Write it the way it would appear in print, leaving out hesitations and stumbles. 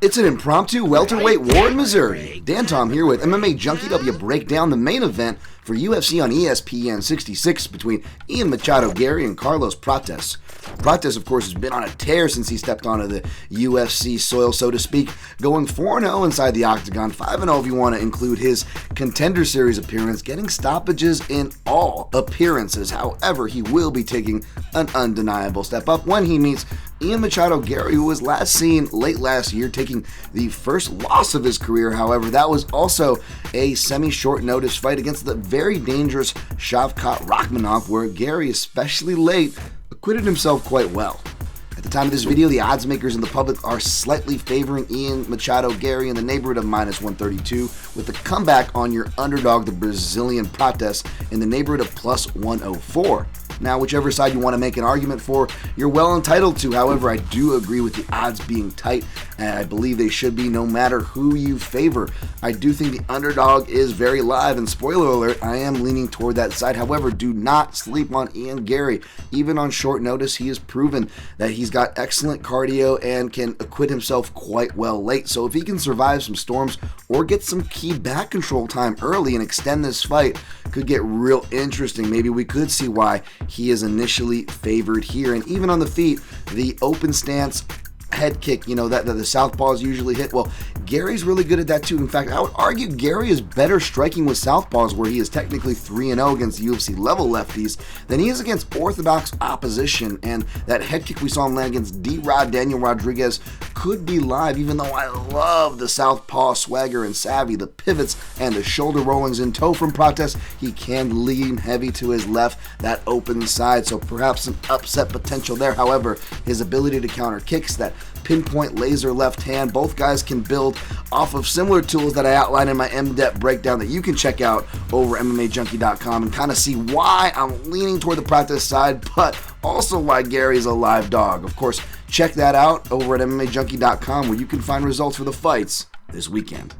It's an impromptu welterweight war in Missouri. Dan Tom here with MMA Junkie W break down the main event for UFC on ESPN 66 between Ian Machado Garry and Carlos Prates. Prates, of course, has been on a tear since he stepped onto the UFC soil, so to speak, going 4-0 inside the octagon, 5-0 if you want to include his Contender Series appearance, getting stoppages in all appearances. However, he will be taking an undeniable step up when he meets Ian Machado Garry, who was last seen late last year taking the first loss of his career. However, that was also a semi-short notice fight against the very dangerous Shavkat Rakhmonov, where Garry, especially late, acquitted himself quite well. At the time of this video, the odds makers in the public are slightly favoring Ian Machado Garry in the neighborhood of -132, with the comeback on your underdog, the Brazilian Prates, in the neighborhood of +104. Now, whichever side you want to make an argument for, you're well entitled to. However, I do agree with the odds being tight, and I believe they should be no matter who you favor. I do think the underdog is very live, and spoiler alert, I am leaning toward that side. However, do not sleep on Ian Garry. Even on short notice, he has proven that he's got excellent cardio and can acquit himself quite well late. So if he can survive some storms or get some key back control time early and extend this fight, could get real interesting. Maybe we could see why he is initially favored here. And even on the feet, the open stance head kick, that the southpaws usually hit. Well, Garry's really good at that too. In fact, I would argue Garry is better striking with southpaws, where he is technically 3-0 against UFC level lefties, than he is against orthodox opposition. And that head kick we saw him land against D-Rod Daniel Rodriguez could be live, even though I love the southpaw swagger and savvy, the pivots and the shoulder rollings in tow from Prates. He can lean heavy to his left, that open side, so perhaps some upset potential there. However, his ability to counter kicks, that pinpoint laser left hand, both guys can build off of similar tools that I outlined in my in-depth breakdown that you can check out over MMAJunkie.com and kind of see why I'm leaning toward the Prates side, but also why Garry is a live dog. Of course, check that out over at MMAJunkie.com, where you can find results for the fights this weekend.